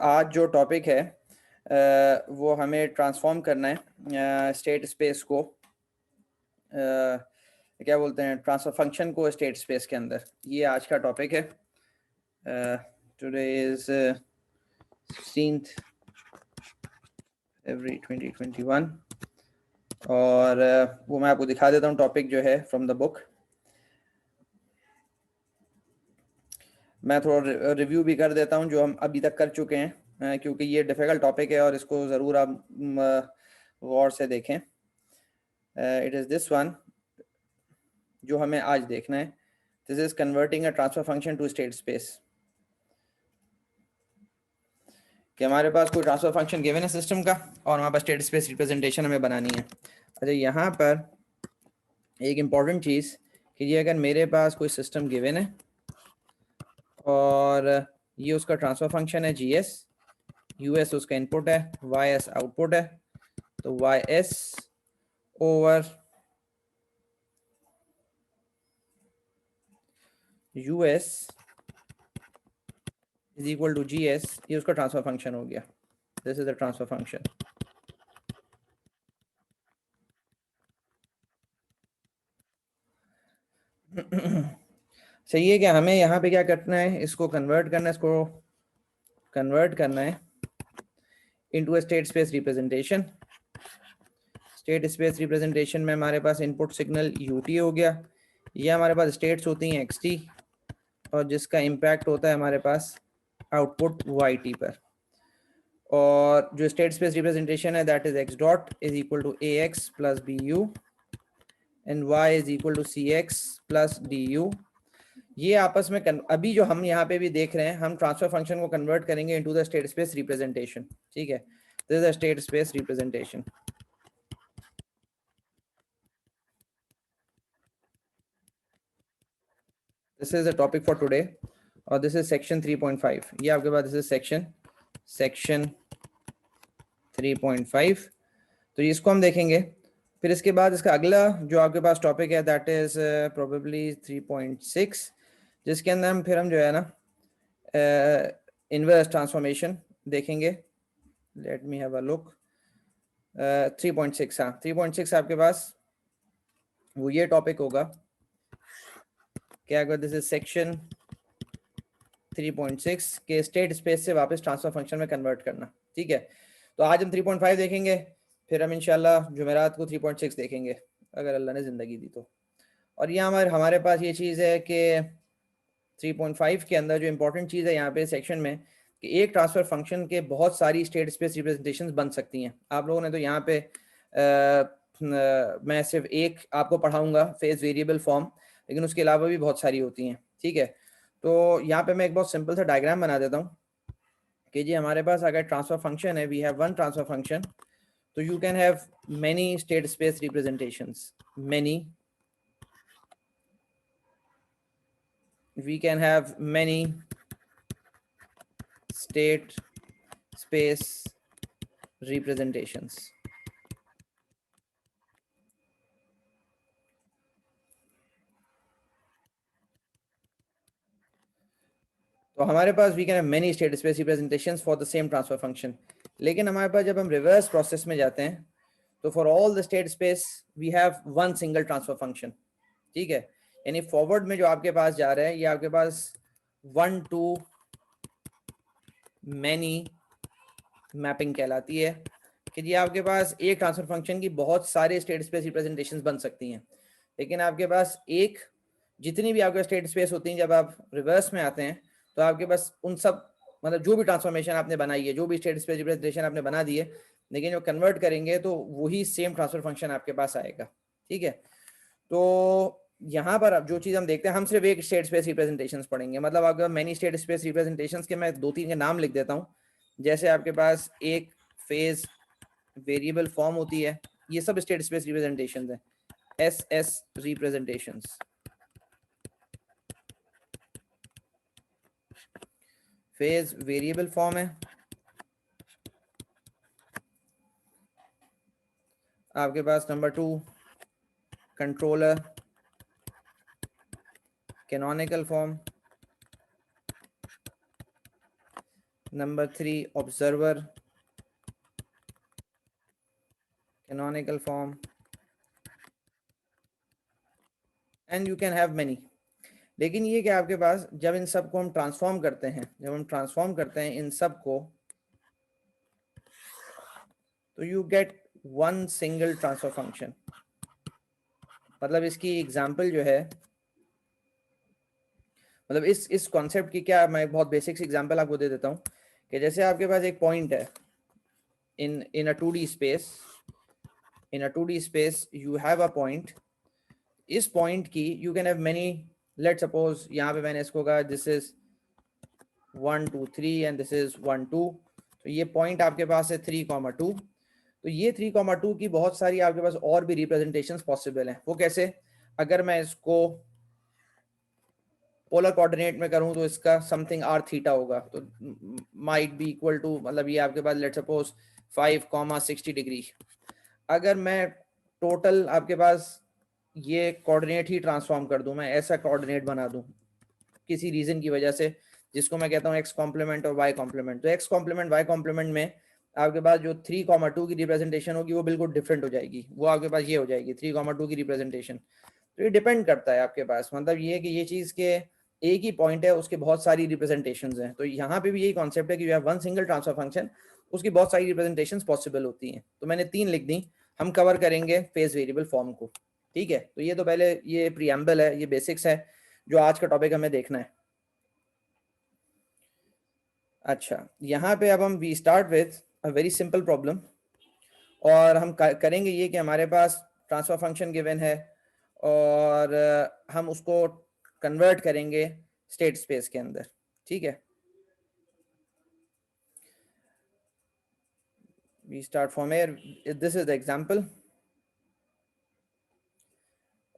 आज जो टॉपिक है वो हमें ट्रांसफॉर्म करना है स्टेट स्पेस को, क्या बोलते हैं, ट्रांसफर फंक्शन को स्टेट स्पेस के अंदर। ये आज का टॉपिक है। टुडे इज 16th February 2021 और वो मैं आपको दिखा देता हूँ टॉपिक जो है फ्रॉम द बुक। मैं थोड़ा रिव्यू भी कर देता हूँ जो हम अभी तक कर चुके हैं, क्योंकि ये डिफ़िकल्ट टॉपिक है और इसको ज़रूर आप गौर से देखें। इट इज़ दिस वन जो हमें आज देखना है। This is converting a transfer function to state space. कि हमारे पास कोई ट्रांसफर फंक्शन गिवन है सिस्टम का और हमारे पास स्टेट स्पेस रिप्रेजेंटेशन हमें बनानी है। अच्छा, यहाँ पर एक इम्पॉर्टेंट चीज़ कि ये अगर मेरे पास कोई सिस्टम गिवन है और ये उसका ट्रांसफर फंक्शन है जी एस, यू एस उसका इनपुट है, वाई एस आउटपुट है, तो Y S over U S is equal to G S, ये उसका ट्रांसफर फंक्शन हो गया। This is the transfer function. सही है क्या? हमें यहाँ पे क्या करना है, इसको कन्वर्ट करना है, इसको कन्वर्ट करना है into a state space representation. State space representation में हमारे पास इनपुट सिग्नल यूटी हो गया, ये हमारे पास स्टेट्स होती हैं एक्सटी और जिसका इम्पैक्ट होता है हमारे पास आउटपुट वाई टी पर। और जो स्टेट स्पेस रिप्रेजेंटेशन है that is X dot is equal to A X plus B U and Y is equal to C X plus D U. ये आपस में अभी जो हम यहाँ पे भी देख रहे हैं, हम ट्रांसफर फंक्शन को कन्वर्ट करेंगे into the state space representation. ठीक है, this is the state space representation. This is the topic for today और दिस इज सेक्शन 3.5। ये आपके पास दिस इज सेक्शन 3.5, तो इसको हम देखेंगे। फिर इसके बाद इसका अगला जो आपके पास टॉपिक है दैट इज प्रोबेबली 3.6, जिसके अंदर हम जो है ना इनवर्स ट्रांसफॉर्मेशन देखेंगे। Let me have a look. 3.6, हाँ 3.6 आपके पास वो ये टॉपिक होगा क्या, अगर दिस इज सेक्शन 3.6 के स्टेट स्पेस से वापस ट्रांसफर फंक्शन में कन्वर्ट करना। ठीक है, तो आज हम 3.5 देखेंगे, फिर हम इंशाल्लाह जुमेरात को 3.6 देखेंगे अगर अल्लाह ने ज़िंदगी दी तो। और यहाँ हमारे पास ये चीज़ है कि 3.5 के अंदर जो इम्पोर्टेंट चीज़ है यहाँ पे सेक्शन में कि एक ट्रांसफर फंक्शन के बहुत सारी स्टेट स्पेस रिप्रेजेंटेशंस बन सकती हैं। आप लोगों ने तो यहाँ पे मैं सिर्फ एक आपको पढ़ाऊंगा फेज वेरिएबल फॉर्म, लेकिन उसके अलावा भी बहुत सारी होती हैं। ठीक है, तो यहाँ पे मैं एक बहुत सिंपल सा डायग्राम बना देता हूँ कि जी हमारे पास अगर ट्रांसफर फंक्शन है, we have one transfer function, तो you can have many state space representations, we can have many state space representations. तो हमारे पास we can have many state space representations for the same transfer function. लेकिन हमारे पास जब हम reverse process में जाते हैं तो for all the state space we have one single transfer function. ठीक है, यानी फॉरवर्ड में जो आपके पास जा रहा है ये आपके पास वन टू मैनी मैपिंग कहलाती है कि जी आपके पास एक ट्रांसफर फंक्शन की बहुत सारे स्टेट स्पेस रिप्रेजेंटेशंस बन सकती हैं, लेकिन आपके पास एक जितनी भी आपके स्टेट स्पेस होती हैं जब आप रिवर्स में आते हैं तो आपके पास उन सब मतलब जो भी ट्रांसफॉर्मेशन आपने बनाई है, जो भी स्टेट स्पेस रिप्रेजेंटेशन आपने बना दी है, लेकिन जो कन्वर्ट करेंगे तो वही सेम ट्रांसफर फंक्शन आपके पास आएगा। ठीक है, तो यहाँ पर अब जो चीज़ हम देखते हैं, हम सिर्फ एक स्टेट स्पेस रिप्रेजेंटेशंस पढ़ेंगे। मतलब अगर मैनी स्टेट स्पेस रिप्रेजेंटेशंस के मैं 2-3 के नाम लिख देता हूँ, जैसे आपके पास एक फेज वेरिएबल फॉर्म होती है, ये सब स्टेट स्पेस रिप्रेजेंटेशंस हैं, S S representations. Phase variable form है, आपके पास number 2 controller canonical form, Number 3, observer, canonical form, and you can have many. लेकिन ये क्या आपके पास जब इन सब को हम ट्रांसफॉर्म करते हैं, जब हम ट्रांसफॉर्म करते हैं इन सब को, तो you get one single transfer function. मतलब इसकी एग्जांपल जो है, मतलब इस कॉन्सेप्ट की क्या, मैं बहुत बेसिक एग्जांपल आपको दे देता हूँ कि जैसे आपके पास एक पॉइंट है in a 2D space, in a 2D space you have a point. इस पॉइंट की you can have many, let's suppose यहाँ पे मैंने इसको कहा this is 1 2 3 and this is 1 2, तो ये पॉइंट आपके पास है 3,2. तो ये 3,2 की बहुत सारी आपके पास और भी रिप्रेजेंटेशंस पॉसिबल हैं. वो कैसे? अगर मैं इसको पोलर कोऑर्डिनेट में करूं तो इसका समथिंग आर थीटा होगा, तो माइट बी इक्वल टू, मतलब ये आपके पास लेट्स सपोज 5,60 डिग्री. अगर मैं टोटल आपके पास ये कोऑर्डिनेट ही ट्रांसफॉर्म कर दूं, मैं ऐसा कोऑर्डिनेट बना दूं किसी रीजन की वजह से, जिसको मैं कहता हूं एक्स कॉम्प्लीमेंट और वाई कॉम्प्लीमेंट, तो एक्स कॉम्प्लीमेंट वाई कॉम्प्लीमेंट में आपके पास जो 3,2 की रिप्रेजेंटेशन होगी वो बिल्कुल डिफरेंट हो जाएगी. वो आपके पास ये हो जाएगी 3,2 की रिप्रेजेंटेशन. तो ये डिपेंड करता है आपके पास, मतलब ये है कि ये चीज़ के एक ही पॉइंट है, उसके बहुत सारी रिप्रेजेंटेशंस हैं. तो यहाँ पे भी यही कॉन्सेप्ट है कि you have one single transfer function, उसकी बहुत सारी रिप्रेजेंटेशंस पॉसिबल होती हैं. तो मैंने 3 लिख दी. हम कवर करेंगे फेज वेरिएबल फॉर्म को. ठीक है, तो ये तो पहले ये प्रीएम्बल है, ये बेसिक्स है जो आज का टॉपिक हमें देखना है. अच्छा, यहाँ पे अब हम we start with a very simple problem, और हम करेंगे ये कि हमारे पास ट्रांसफर फंक्शन गिवन है और हम उसको कन्वर्ट करेंगे स्टेट स्पेस के अंदर. ठीक है, we start from here. This is the example,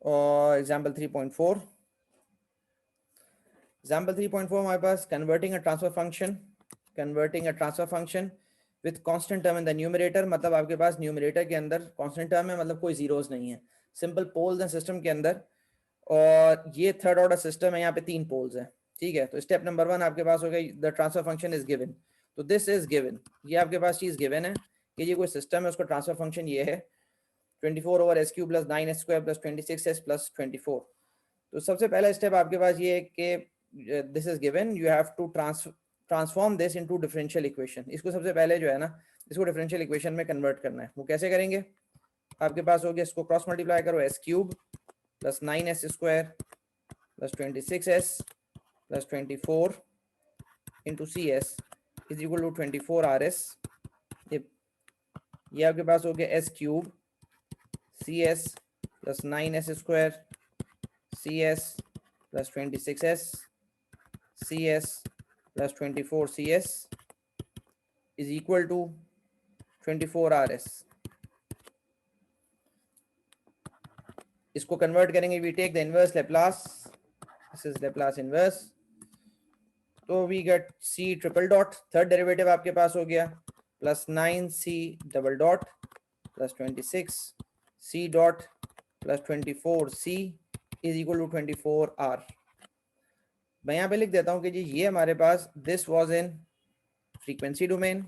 और एग्जांपल 3.4. एग्जांपल 3.4 हमारे पास converting a transfer function with constant term in the numerator. मतलब आपके पास न्यूमरेटर के अंदर कांस्टेंट टर्म है, मतलब कोई जीरोस नहीं है, सिंपल पोल्स एंड सिस्टम के अंदर. और ये थर्ड ऑर्डर सिस्टम है, यहाँ पे 3 पोल्स हैं. ठीक है, तो स्टेप नंबर 1 आपके पास हो गया, the transfer function is given. तो दिस इज गिवन, ये आपके पास चीज गिवन है कि ये कोई सिस्टम है, उसका ट्रांसफर फंक्शन ये है 24/s³ + 9s² + 26s + 24. तो सबसे पहला स्टेप आपके पास ये है कि this is given, you have to transform this into differential equation. इसको सबसे पहले जो है ना, इसको डिफरेंशियल इक्वेशन में कन्वर्ट करना है. वो कैसे करेंगे? आपके पास हो गया, इसको क्रॉस मल्टीप्लाई करो, s³ + 9s² + 26s + 24 into cs is equal to 24rs. ये आपके पास हो गया s³ cs + 9s² cs + 26s cs + 24cs is equal to 24rs. इसको कन्वर्ट करेंगे, we take the inverse Laplace, this is Laplace inverse. तो we get c triple dot, third derivative आपके पास हो गया, +9c double dot + 26c dot + 24c is equal to 24r. मैं यहाँ पे लिख देता हूँ कि जी ये हमारे पास this was in frequency domain,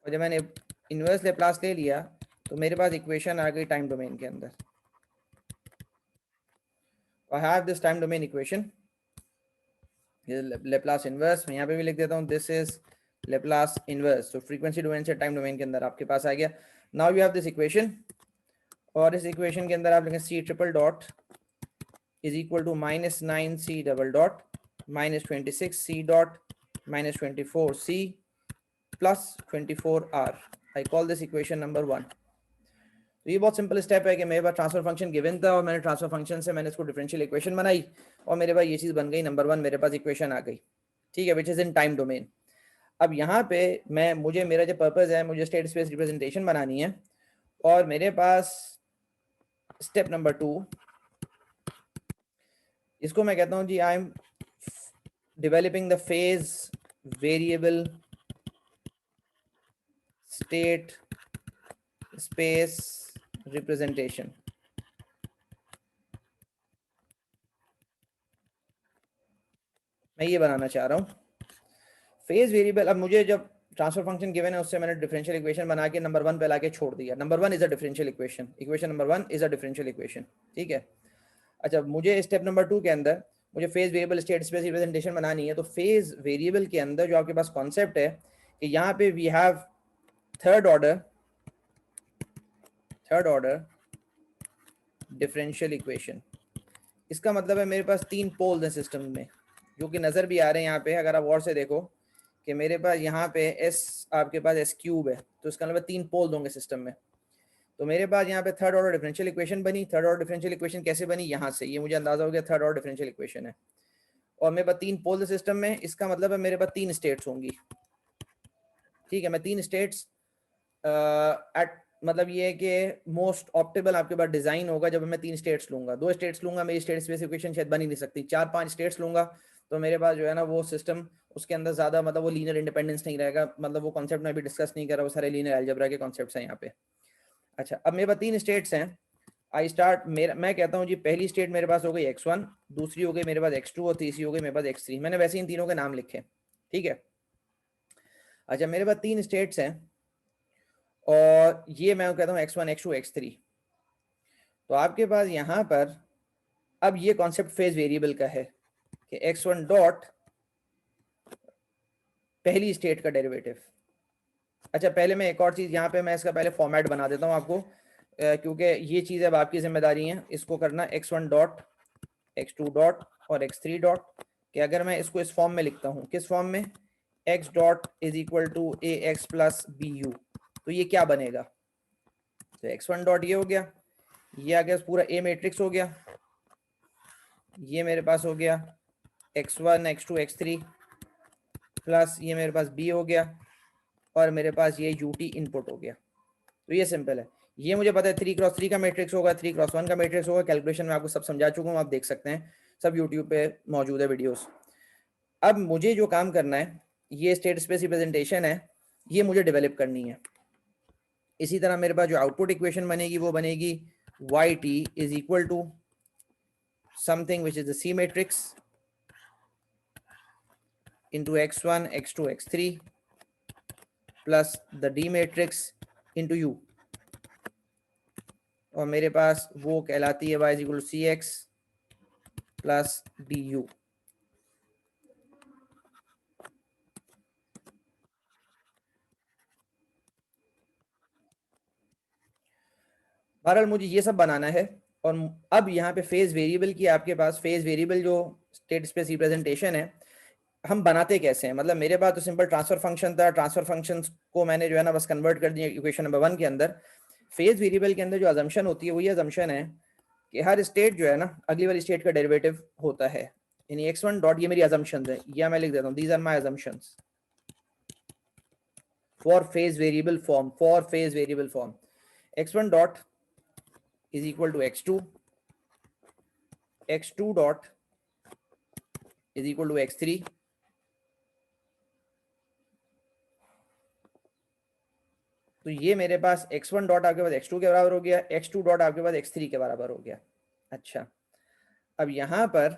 और जब मैंने इनवर्स लेप्लास ले लिया तो मेरे पास इक्वेशन आ गई टाइम डोमेन के अंदर. I have this time domain equation, Laplace inverse. मैं यहाँ पे भी लिख देता हूँ, दिस इज लेप्लास इनवर्स. तो फ्रीक्वेंसी डोमेन से टाइम डोमेन के अंदर आपके पास आ गया. Now you have this equation, और इस इक्वेशन के अंदर आप लिखें c triple dot is equal to -9c double dot -26c dot -24c plus 24r. I call this equation number 1. तो ये बहुत सिंपल स्टेप है कि मेरे पास ट्रांसफर फंक्शन गिवन था और मैंने ट्रांसफर फंक्शन से मैंने इसको डिफरेंशियल इक्वेशन बनाई और मेरे पास ये चीज़ बन गई, नंबर 1 मेरे पास इक्वेशन आ गई. ठीक है, which is in time domain. अब यहाँ पे मुझे मेरा जो पर्पस है, मुझे स्टेट स्पेस रिप्रेजेंटेशन बनानी है, और मेरे पास स्टेप नंबर 2, इसको मैं कहता हूँ जी I am developing the phase variable state space representation. मैं ये बनाना चाह रहा हूँ फेज वेरिएबल। अब मुझे जब ट्रांसफर फंक्शन गिवन है उससे मैंने डिफरेंशियल इक्वेशन बना के नंबर 1 पे लाके छोड़ दिया। Number 1 is a differential equation, equation number 1 is a differential equation, ठीक है। अच्छा, मुझे स्टेप नंबर 2 के अंदर मुझे phase variable state space representation बनानी है। तो फेज वेरिएबल के अंदर जो आपके पास कॉन्सेप्ट है कि यहाँ पे we have third order differential equation. इसका मतलब है मेरे पास 3 पोल्स हैं सिस्टम में, जो कि नजर भी आ रहे हैं यहाँ पे। अगर आप और से देखो कि मेरे पास यहाँ पे एस, आपके पास एस क्यूब है, तो इसका मतलब 3 पोल्स होंगे सिस्टम में। तो मेरे पास यहाँ पे थर्ड ऑर्डर डिफरेंशियल इक्वेशन बनी। थर्ड ऑर्डर डिफरेंशियल इक्वेशन कैसे बनी, यहाँ से ये मुझे अंदाजा हो गया थर्ड ऑर्डर डिफरेंशियल इक्वेशन है। और मेरे पास 3 पोल सिस्टम में, इसका मतलब है मेरे पास 3 स्टेट्स होंगी, ठीक है। मैं 3 स्टेट्स एट मतलब ये है कि मोस्ट ऑप्टिमल आपके पास डिजाइन होगा जब मैं 3 स्टेट्स लूंगा। 2 स्टेट्स लूंगा मेरी स्टेट स्पेस इक्वेशन शायद बन ही नहीं सकती। 4-5 स्टेट्स लूंगा तो मेरे पास जो है ना वो सिस्टम, उसके अंदर ज्यादा मतलब वो लीनियर इंडिपेंडेंस नहीं रहेगा। मतलब वो कॉन्सेप्ट मैं भी डिस्कस नहीं कर रहा, वो सारे लीनियर अलजेब्रा के कॉन्सेप्ट्स हैं यहाँ पे। अच्छा, अब मेरे पास 3 स्टेट्स हैं। आई स्टार्ट, मेरा मैं कहता हूँ जी पहली स्टेट मेरे पास हो गई x1, दूसरी हो गई मेरे पास x2 और तीसरी हो गई मेरे पास x3। मैंने वैसे इन तीनों के नाम लिखे, ठीक है। अच्छा, मेरे पास 3 स्टेट्स हैं और ये मैं कहता हूँ x1, x2, x3। तो आपके पास यहाँ पर अब ये कॉन्सेप्ट फेज वेरिएबल का है कि x1 डॉट पहली स्टेट का डेरिवेटिव। अच्छा, पहले मैं एक और चीज यहाँ पे मैं इसका पहले फॉर्मेट बना देता हूँ आपको, क्योंकि ये चीज अब आपकी जिम्मेदारी है इसको करना। x1 डॉट, x2 डॉट और x3 डॉट, कि अगर मैं इसको इस फॉर्म में लिखता हूँ, किस फॉर्म में, x dot is equal to A X plus B U, तो ये क्या बनेगा। तो x1 डॉट ये हो गया, ये आ गया पूरा ए मैट्रिक्स हो गया, ये मेरे पास हो गया x1, x2, x3 प्लस ये मेरे पास b हो गया और मेरे पास ये ut इनपुट हो गया। तो ये सिंपल है, ये मुझे पता है 3x3 का मैट्रिक्स होगा, 3x1 का मैट्रिक्स होगा। कैलकुलेशन में आपको सब समझा चुका हूँ, आप देख सकते हैं, सब यूट्यूब पे मौजूद है वीडियोस। अब मुझे जो काम करना है, ये स्टेट स्पेस रिप्रेजेंटेशन है, ये मुझे डेवलप करनी है। इसी तरह मेरे पास जो आउटपुट इक्वेशन बनेगी वो बनेगी yt is equal to something which is the C matrix into x1, x2, x3 plus the D matrix into u, और मेरे पास वो कहलाती है y is equal to C X plus D U. बहरहाल मुझे ये सब बनाना है। और अब यहाँ पे फेज वेरिएबल की, आपके पास फेज वेरिएबल जो स्टेट स्पेस रिप्रेजेंटेशन है, हम बनाते कैसे हैं। मतलब मेरे पास तो सिंपल ट्रांसफर फंक्शन था, ट्रांसफर फंक्शन को मैंने जो है ना बस कन्वर्ट कर दिया इक्वेशन नंबर 1 के अंदर। फेज वेरिएबल के अंदर जो अजम्पशन होती है वो ये अजम्पशन है कि हर स्टेट जो है ना अगली वाली स्टेट का डेरिवेटिव होता है। यानी x1 डॉट, ये मेरी अजम्पशंस है, या मैं लिख देता हूँ these are my assumptions for phase variable form, for phase variable form. x1 dot is equal to x2, x2 dot is equal to x3, तो ये मेरे पास x1 डॉट आपके पास x2 के बराबर हो गया, x2 डॉट आपके पास x3 के बराबर हो गया। अच्छा, अब यहां पर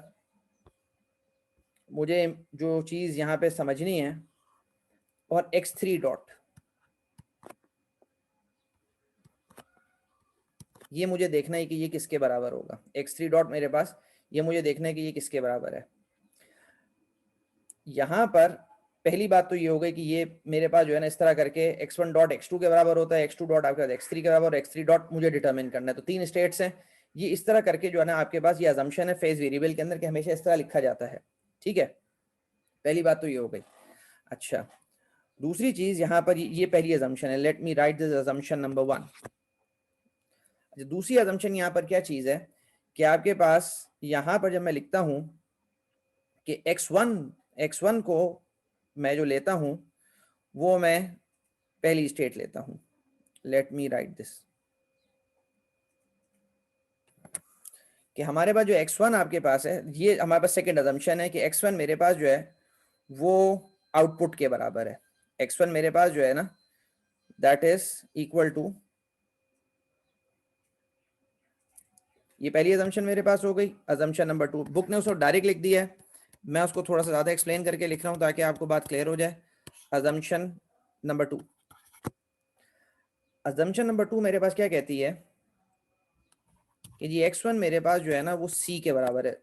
मुझे जो चीज यहां पे समझनी है, और x3 डॉट, ये मुझे देखना है कि ये किसके बराबर होगा। x3 डॉट मेरे पास, ये मुझे देखना है कि ये किसके बराबर है। यहां पर पहली बात तो ये हो गई कि ये मेरे पास जो है ना इस तरह करके x1 डॉट x2 के बराबर होता है, x2 डॉट आपके पास x3 के बराबर, और x3 डॉट मुझे डिटरमिन करना है। तो 3 स्टेट्स हैं, ये इस तरह करके जो है ना आपके पास ये अजम्पशन है फेज वेरिएबल के अंदर कि हमेशा इस तरह लिखा जाता है, ठीक है। पहली बात तो ये हो गई। अच्छा, दूसरी चीज यहाँ पर ये पहली अजम्पशन है, let me right this assumption number 1। दूसरी अजम्पशन यहाँ पर क्या चीज है कि आपके पास यहाँ पर जब मैं लिखता हूँ कि x1 को मैं जो लेता हूँ वो मैं पहली स्टेट लेता हूँ। लेट मी राइट दिस, कि हमारे पास जो x1 आपके पास है, ये हमारे पास सेकंड अजम्पशन है कि x1 मेरे पास जो है वो आउटपुट के बराबर है। x1 मेरे पास जो है ना दैट इज इक्वल टू, ये पहली अजम्पशन मेरे पास हो गई। अजम्पशन नंबर 2 बुक ने उसको डायरेक्ट लिख दिया है, मैं उसको थोड़ा सा ज्यादा एक्सप्लेन करके लिख रहा हूं ताकि आपको बात क्लियर हो जाए। अजम्पशन नंबर 2, अजम्पशन नंबर 2 मेरे पास क्या कहती है कि जी x1 मेरे पास जो है ना वो c के बराबर है।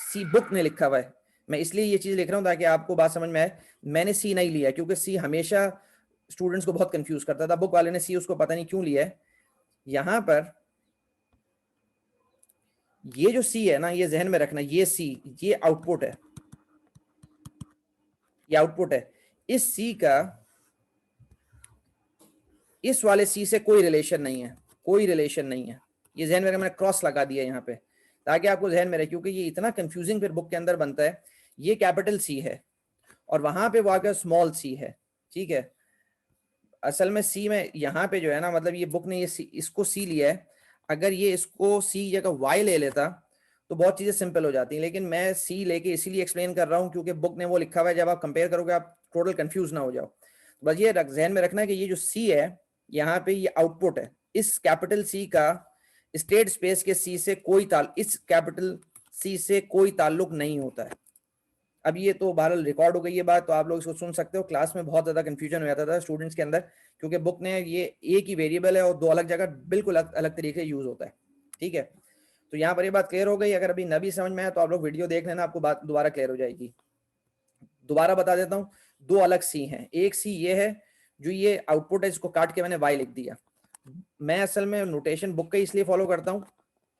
c बुक ने लिखा हुआ है, मैं इसलिए ये चीज लिख रहा हूँ ताकि आपको बात समझ में आए। मैंने c नहीं लिया क्योंकि c हमेशा स्टूडेंट्स को बहुत कंफ्यूज करता था। बुक वाले ने c उसको पता नहीं क्यों लिया है। यहाँ पर ये जो c है ना, ये जहन में रखना, ये c ये आउटपुट है, ये आउटपुट है। इस c का इस वाले c से कोई रिलेशन नहीं है, कोई रिलेशन नहीं है। ये जहन में रखना, मैंने क्रॉस लगा दिया यहाँ पे ताकि आपको जहन में रहे, क्योंकि ये इतना कंफ्यूजिंग फिर बुक के अंदर बनता है। ये कैपिटल सी है और वहां पे वाकई स्मॉल सी है, ठीक है। असल में सी में यहाँ पे जो है ना, मतलब ये बुक ने ये इसको सी लिया है। अगर ये इसको सी जगह वाई ले लेता तो बहुत चीजें सिंपल हो जाती हैं, लेकिन मैं सी लेके इसीलिए एक्सप्लेन कर रहा हूँ क्योंकि बुक ने वो लिखा हुआ है। जब आप कंपेयर करोगे आप टोटल कंफ्यूज ना हो जाओ। बस ये जहन में रखना है कि ये जो सी है यहाँ पे ये आउटपुट है। इस कैपिटल सी का स्टेट स्पेस के सी से कोई इस कैपिटल सी से कोई ताल्लुक नहीं होता है। अब ये तो बहरहाल रिकॉर्ड हो गई ये बात, तो आप लोग इसको सुन सकते हो। क्लास में बहुत ज्यादा कंफ्यूजन हो जाता था स्टूडेंट्स के अंदर, क्योंकि बुक ने ये एक ही वेरिएबल है और दो अलग जगह बिल्कुल अलग तरीके से यूज होता है, ठीक है। तो यहाँ पर ये बात क्लियर हो गई। अगर अभी न भी समझ में आया तो आप लोग वीडियो देख लेना, आपको बात दोबारा क्लियर हो जाएगी। दोबारा बता देता हूँ, दो अलग सी हैं। एक सी ये है जो ये आउटपुट है, इसको काट के मैंने वाई लिख दिया। मैं असल में नोटेशन बुक का इसलिए फॉलो करता हूँ।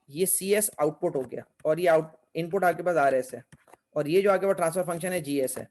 ये सी एस आउटपुट हो गया और ये इनपुट आपके पास आर एस है, और ये जो आगे वो ट्रांसफर फंक्शन है जी एस है।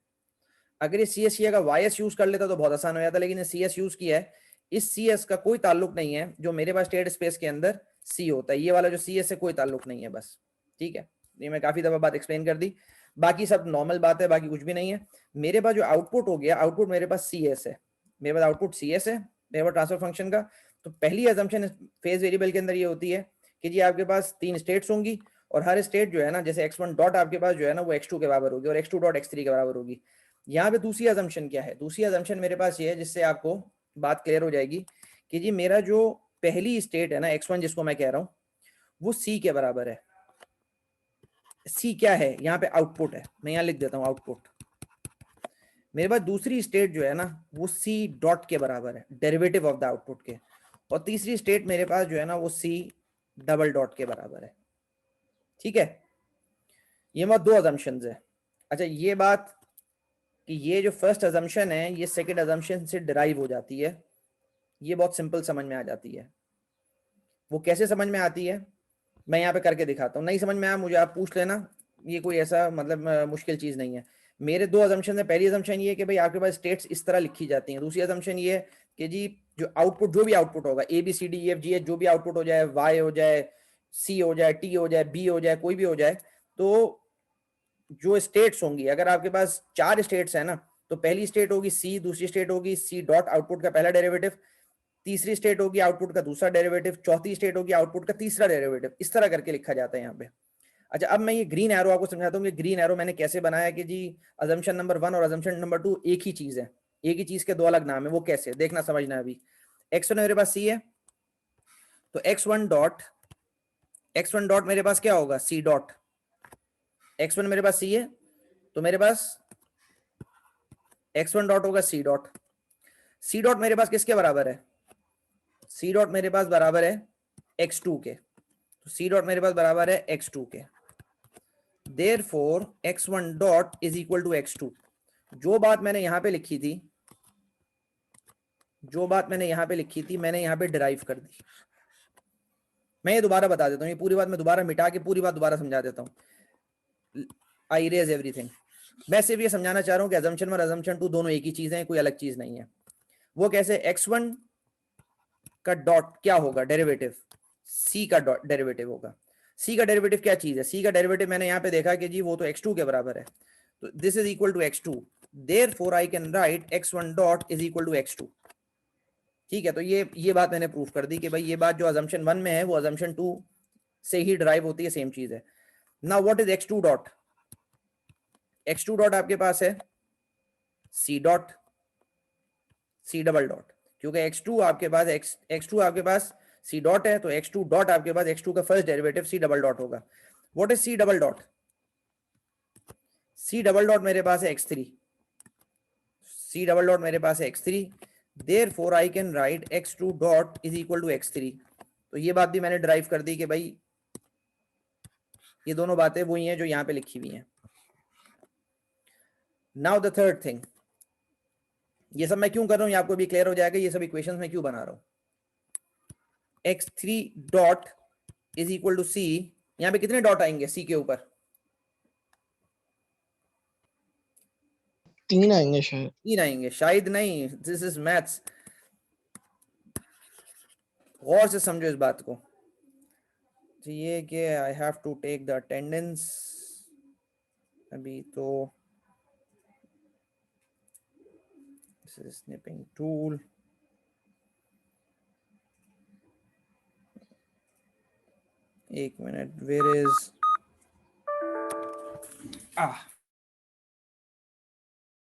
अगर ये सी एस की जगह वाई एस यूज कर लेता तो बहुत आसान हो जाता, लेकिन सी एस यूज किया है। इस सी एस का कोई ताल्लुक नहीं है जो मेरे पास स्टेट स्पेस के अंदर सी होता है। ये वाला जो सी एस से कोई ताल्लुक नहीं है, बस, ठीक है। ये मैं काफी दफा बात एक्सप्लेन कर दी, बाकी सब नॉर्मल बात है, बाकी कुछ भी नहीं है। मेरे पास जो आउटपुट हो गया, आउटपुट मेरे पास सी एस है, मेरे पास आउटपुट सी एस है मेरे पास ट्रांसफर फंक्शन का। तो पहली अजम्पशन फेज वेरिएबल के अंदर ये होती है कि जी आपके पास 3 स्टेट्स होंगी और हर स्टेट जो है ना, जैसे x1 डॉट आपके पास जो है ना वो x2 के बराबर होगी और x2 डॉट x3 के बराबर होगी। यहाँ पे दूसरी अजम्पशन क्या है? दूसरी अजम्पशन मेरे पास ये है जिससे आपको बात क्लियर हो जाएगी कि जी मेरा जो पहली स्टेट है ना x1 जिसको मैं कह रहा हूँ वो c के बराबर है। c क्या है? यहाँ पे आउटपुट है, मैं यहाँ लिख देता हूँ आउटपुट। मेरे पास दूसरी स्टेट जो है ना वो c डॉट के बराबर है, डेरिवेटिव ऑफ द आउटपुट के। और तीसरी स्टेट मेरे पास जो है ना वो c डबल डॉट के बराबर है, ठीक है। ये बात दो अजम्पशंस है। अच्छा, ये बात कि ये जो फर्स्ट अजम्पशन है ये सेकंड अजम्पशन से डिराइव हो जाती है, ये बहुत सिंपल समझ में आ जाती है। वो कैसे समझ में आती है मैं यहाँ पे करके दिखाता हूँ। नहीं समझ में आया मुझे आप पूछ लेना, ये कोई ऐसा मतलब मुश्किल चीज नहीं है। मेरे दो अजम्पशन है। पहली अजम्पशन ये है कि भाई आपके पास स्टेट्स इस तरह लिखी जाती हैं। दूसरी अजम्पशन ये है कि जी जो आउटपुट, जो भी आउटपुट होगा A B C D E F G H, जो भी आउटपुट हो जाए, वाई हो जाए, सी हो जाए, टी हो जाए, बी हो जाए, कोई भी हो जाए, तो जो स्टेट्स होंगी, अगर आपके पास 4 स्टेट्स है ना, तो पहली स्टेट होगी सी, दूसरी स्टेट होगी सी डॉट आउटपुट का पहला डेरिवेटिव, तीसरी स्टेट होगी आउटपुट का दूसरा डेरिवेटिव, चौथी स्टेट होगी आउटपुट का तीसरा डेरिवेटिव। इस तरह करके लिखा जाता है यहाँ पे। अच्छा, अब मैं ये ग्रीन एरो आपको समझाता हूँ। ये ग्रीन एरो मैंने कैसे बनाया कि जी अजम्पशन नंबर 1 और अजम्पशन नंबर 2 एक ही चीज है, एक ही चीज के दो अलग नाम है। वो कैसे देखना, समझना। अभी x1 मेरे पास c है, तो x1 डॉट मेरे पास क्या होगा? c dot. x1 मेरे पास c है तो मेरे पास x1 डॉट होगा c डॉट। c डॉट मेरे पास किसके बराबर है? c डॉट मेरे पास बराबर है x2 के। तो c डॉट मेरे पास बराबर है x2 के। Therefore x1 dot is equal to x2। जो बात मैंने यहां पे लिखी थी, जो बात मैंने यहां पे लिखी थी, मैंने यहां पे डिराइव कर दी। मैं ये दोबारा बता देता हूँ, ये पूरी बात मैं दोबारा मिटा के पूरी बात दोबारा समझा देता हूँ। I erase everything. मैं सिर्फ ये समझाना चाह रहा हूँ कि अजम्पशन और अजम्पशन 2 दोनों एक ही चीज है, कोई अलग चीज नहीं है। वो कैसे? x1 का डॉट क्या होगा? डेरिवेटिव c का डॉट डेरिवेटिव होगा। c का डेरिवेटिव क्या चीज है? c का डेरिवेटिव मैंने यहाँ पे देखा कि जी वो तो x2 के बराबर है, तो this is equal to x2। Therefore I can write x1 dot is equal to x2। ठीक है, तो ये बात मैंने प्रूफ कर दी कि भाई ये बात जो अजम्पशन 1 में है वो अजम्पशन 2 से ही ड्राइव होती है, सेम चीज है। Now what is x2 dot? x2 dot आपके पास है c dot c double dot, क्योंकि x2 आपके पास x2 आपके पास c डॉट है, तो x2 डॉट आपके पास x2 का first derivative c double dot होगा। What is c double dot? C double dot मेरे पास है x3, सी डबल डॉट मेरे पास है x3, therefore I can write x2 dot is equal to x3। तो ये बात भी मैंने ड्राइव कर दी कि भाई ये दोनों बातें वही हैं जो यहाँ पे लिखी हुई हैं। नाउ द थर्ड थिंग, ये सब मैं क्यों कर रहा हूँ ये आपको भी क्लियर हो जाएगा, ये सब इक्वेशंस में क्यों बना रहा हूँ। x3 dot is equal to C, यहाँ पे कितने डॉट आएंगे सी के ऊपर? 3 आएंगे शायद। 3 आएंगे, शायद नहीं, दिस इज मैथ्स, गौर से समझो इस बात को। तो ये कि I have to take the attendance, अभी तो दिस इज स्निपिंग टूल, एक मिनट, वेयर इज